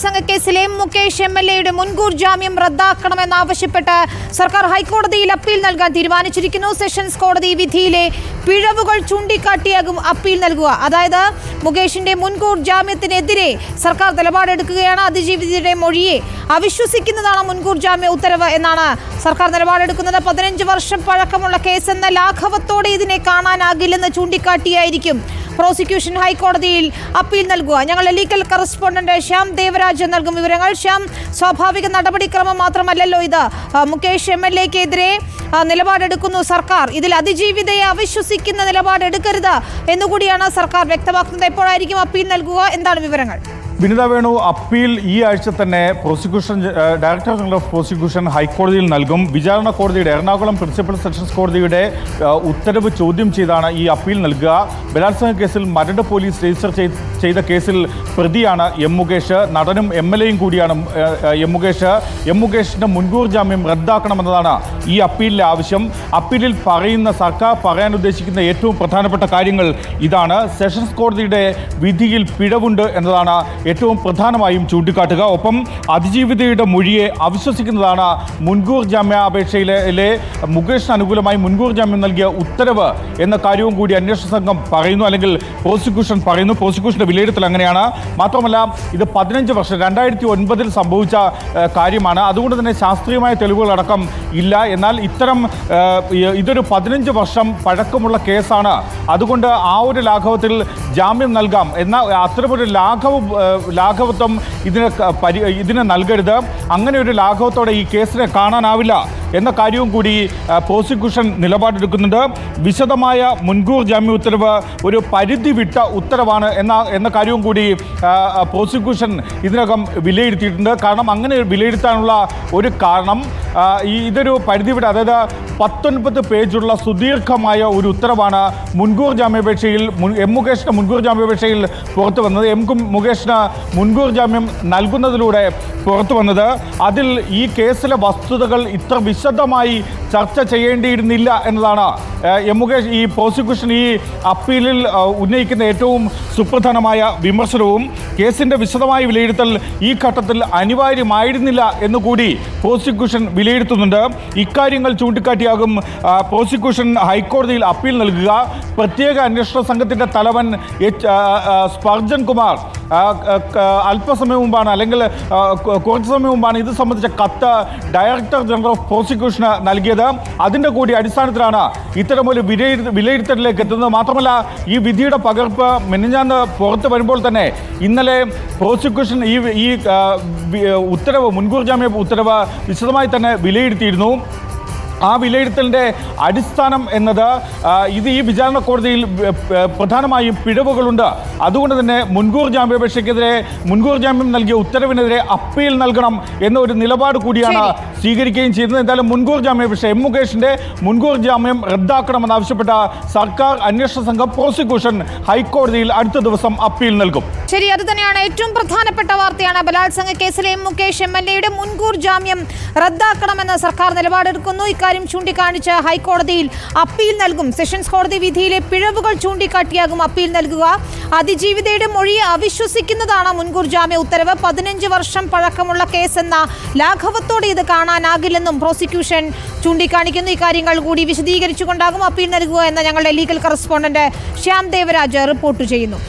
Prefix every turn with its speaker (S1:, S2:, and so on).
S1: ബലാത്സംഗ കേസിലെ മുകേഷ് എംഎൽഎയുടെ മുൻകൂർ ജാമ്യം റദ്ദാക്കണമെന്നാവശ്യപ്പെട്ട് സർക്കാർ ഹൈക്കോടതിയിൽ അപ്പീൽ നൽകാൻ തീരുമാനിച്ചിരിക്കുന്നു. സെഷൻസ് കോടതി വിധിയിലെ പിഴവുകൾ ചൂണ്ടിക്കാട്ടിയാകും അപ്പീൽ നൽകുക. അതായത് മുകേഷിന്റെ മുൻകൂർ ജാമ്യത്തിനെതിരെ സർക്കാർ നിലപാടെടുക്കുകയാണ്. അതിജീവിതയുടെ മൊഴിയെ അവിശ്വസിക്കുന്നതാണ് മുൻകൂർ ജാമ്യ ഉത്തരവ് എന്നാണ് സർക്കാർ നിലപാടെടുക്കുന്നത്. 15 വർഷം പഴക്കമുള്ള കേസെന്ന ലാഘവത്തോടെ ഇതിനെ കാണാനാകില്ലെന്ന് ചൂണ്ടിക്കാട്ടിയായിരിക്കും പ്രോസിക്യൂഷൻ ഹൈക്കോടതിയിൽ അപ്പീൽ നൽകുക. ഞങ്ങളുടെ ലീഗൽ കറസ്പോണ്ടന്റ് ശ്യാം ദേവരാജ് നൽകും വിവരങ്ങൾ. ശ്യാം, സ്വാഭാവിക നടപടിക്രമം മാത്രമല്ലല്ലോ ഇത്. മുകേഷ് എംഎൽഎക്കെതിരെ നിലപാടെടുക്കുന്നു സർക്കാർ. ഇതിൽ അതിജീവിതയെ അവിശ്വസിക്കുന്ന നിലപാടെടുക്കരുത് എന്നുകൂടിയാണ് സർക്കാർ വ്യക്തമാക്കുന്നത്. എപ്പോഴായിരിക്കും അപ്പീൽ നൽകുക? എന്താണ് വിവരങ്ങൾ?
S2: വിനിത വേണു, അപ്പീൽ ഈ ആഴ്ച തന്നെ prosecution director general of prosecution ഹൈക്കോടതിയിൽ നൽകും. വിചാരണ കോടതിയുടെ എറണാകുളം പ്രിൻസിപ്പൽ സെഷൻസ് കോടതിയുടെ ഉത്തരവ് ചോദ്യം ചെയ്താണ് ഈ അപ്പീൽ നൽകുക. ബലാത്സംഗ കേസിൽ മരട് പോലീസ് രജിസ്റ്റർ ചെയ്ത കേസിൽ പ്രതിയാണ് എം മുകേഷ്. നടനും എംഎൽഎയും കൂടിയാണ് എം മുകേഷ്. എം മുകേഷിന്റെ മുൻകൂർ ജാമ്യം റദ്ദാക്കണമെന്നതാണ് ഈ അപ്പീലിലെ ആവശ്യം. അപ്പീലിൽ സർക്കാർ പറയാൻ ഉദ്ദേശിക്കുന്ന ഏറ്റവും പ്രധാനപ്പെട്ട കാര്യങ്ങൾ ഇതാണ്. സെഷൻസ് കോടതിയുടെ വിധിയിൽ പിഴവുണ്ട് എന്നതാണ് ഏറ്റവും പ്രധാനമായും ചൂണ്ടിക്കാട്ടുക. ഒപ്പം അതിജീവിതയുടെ മൊഴിയെ അവിശ്വസിക്കുന്നതാണ് മുൻകൂർ ജാമ്യാപേക്ഷയിലെ മുകേഷിന് അനുകൂലമായി മുൻകൂർ ജാമ്യം നൽകിയ ഉത്തരവ് എന്ന കാര്യവും കൂടി അന്വേഷണ സംഘം പറയുന്നു, അല്ലെങ്കിൽ പ്രോസിക്യൂഷൻ പറയുന്നു. പ്രോസിക്യൂഷന്റെ വിലയിരുത്തൽ അങ്ങനെയാണ്. മാത്രമല്ല, ഇത് 15 വർഷം 2009 സംഭവിച്ച കാര്യമാണ്. അതുകൊണ്ട് തന്നെ ശാസ്ത്രീയമായ തെളിവുകളടക്കം ഇല്ല. എന്നാൽ ഇതൊരു 15 വർഷം പഴക്കമുള്ള കേസാണ്. അതുകൊണ്ട് ആ ഒരു ലാഘവത്തിൽ ജാമ്യം നൽകാം എന്ന അത്തരമൊരു ലാഘവത്വം ഇതിന് നൽകരുത്. അങ്ങനെ ഒരു ലാഘവത്തോടെ ഈ കേസിനെ കാണാനാവില്ല എന്ന കാര്യവും കൂടി പ്രോസിക്യൂഷൻ നിലപാടെടുക്കുന്നുണ്ട്. വിശദമായ മുൻകൂർ ജാമ്യ ഉത്തരവ് ഒരു പരിധി വിട്ട ഉത്തരവാണ് എന്ന കാര്യവും കൂടി പ്രോസിക്യൂഷൻ ഇതിനകം വിലയിരുത്തിയിട്ടുണ്ട്. കാരണം അങ്ങനെ വിലയിരുത്താനുള്ള ഒരു കാരണം ഇതൊരു പരിധി വിട്ട, അതായത് 19 പേജുള്ള സുദീർഘമായ ഒരു ഉത്തരവാണ് മുൻകൂർ ജാമ്യാപേക്ഷയിൽ എം മുകേഷിന്റെ മുൻകൂർ ജാമ്യാപേക്ഷയിൽ പുറത്തു വന്നത്. മുകേഷിന് മുൻകൂർ ജാമ്യം നൽകുന്നതിലൂടെ പുറത്തു വന്നത്. അതിൽ ഈ കേസിലെ വസ്തുതകൾ ഇത്ര വിശദമായി ചർച്ച ചെയ്യേണ്ടിയിരുന്നില്ല എന്നതാണ് എം മുകേഷ് ഈ പ്രോസിക്യൂഷൻ ഈ അപ്പീലിൽ ഉന്നയിക്കുന്ന ഏറ്റവും സുപ്രധാനമായ വിമർശനവും. കേസിന്റെ വിശദമായ വിലയിരുത്തൽ ഈ ഘട്ടത്തിൽ അനിവാര്യമായിരുന്നില്ല എന്നുകൂടി പ്രോസിക്യൂഷൻ വിലയിരുത്തുന്നുണ്ട്. ഇക്കാര്യങ്ങൾ ചൂണ്ടിക്കാട്ടിയാകും പ്രോസിക്യൂഷൻ ഹൈക്കോടതിയിൽ അപ്പീൽ നൽകുക. പ്രത്യേക അന്വേഷണ സംഘത്തിന്റെ തലവൻ സ്പർജൻ കുമാർ അല്പസമയം മുമ്പാണ്, അല്ലെങ്കിൽ കുറച്ച് സമയം മുമ്പാണ് ഇത് സംബന്ധിച്ച കത്ത് ഡയറക്ടർ ജനറൽ ഓഫ് പ്രോസിക്യൂഷന് നൽകിയത്. അതിൻ്റെ കൂടി അടിസ്ഥാനത്തിലാണ് ഇത്തരമൊരു വിലയിരുത്തലിലേക്ക് എത്തുന്നത്. മാത്രമല്ല, ഈ വിധിയുടെ പകർപ്പ് മിനിഞ്ഞാന്ന് പുറത്ത് വരുമ്പോൾ തന്നെ ഇന്നലെ പ്രോസിക്യൂഷൻ ഈ ഉത്തരവ് മുൻകൂർ ജാമ്യ ഉത്തരവ് വിശദമായി തന്നെ വിലയിരുത്തിയിരുന്നു. ആ വിലയിരുത്തലിൻ്റെ അടിസ്ഥാനം എന്നത് ഈ വിചാരണ കോടതിയിൽ പ്രധാനമായും പിഴവുകളുണ്ട്. അതുകൊണ്ട് തന്നെ മുൻകൂർ ജാമ്യം നൽകിയ ഉത്തരവിനെതിരെ അപ്പീൽ നൽകണം എന്ന ഒരു നിലപാട് കൂടിയാണ് സ്വീകരിക്കുകയും ചെയ്യുന്നത്. എന്തായാലും മുൻകൂർ ജാമ്യാപേക്ഷ എം മുകേഷിന്റെ മുൻകൂർ ജാമ്യം റദ്ദാക്കണമെന്നാവശ്യപ്പെട്ട സർക്കാർ അന്വേഷണ സംഘം പ്രോസിക്യൂഷൻ ഹൈക്കോടതിയിൽ അടുത്ത ദിവസം അപ്പീൽ നൽകും.
S1: ശരി, അത് തന്നെയാണ് ഏറ്റവും പ്രധാനപ്പെട്ട വാർത്തയാണ്. ബലാത്സംഗ കേസിലെ എം മുകേഷ് എംഎൽഎയുടെ മുൻകൂർ ജാമ്യം റദ്ദാക്കണമെന്ന് സർക്കാർ നിലപാടെടുക്കുന്നു. ഇക്കാര്യം ചൂണ്ടിക്കാണിച്ച് ഹൈക്കോടതിയിൽ അപ്പീൽ നൽകും. സെഷൻസ് കോടതി വിധിയിലെ പിഴവുകൾ ചൂണ്ടിക്കാട്ടിയാകും അപ്പീൽ നൽകുക. അതിജീവിതയുടെ മൊഴിയെ അവിശ്വസിക്കുന്നതാണ് മുൻകൂർ ജാമ്യ ഉത്തരവ്. 15 വർഷം പഴക്കമുള്ള കേസെന്ന ലാഘവത്തോടെ ഇത് കാണാനാകില്ലെന്നും പ്രോസിക്യൂഷൻ ചൂണ്ടിക്കാണിക്കുന്നു. ഇക്കാര്യങ്ങൾ കൂടി വിശദീകരിച്ചുകൊണ്ടാകും അപ്പീൽ നൽകുക എന്ന് ഞങ്ങളുടെ legal correspondent Shyam Devaraj report ചെയ്യുന്നു.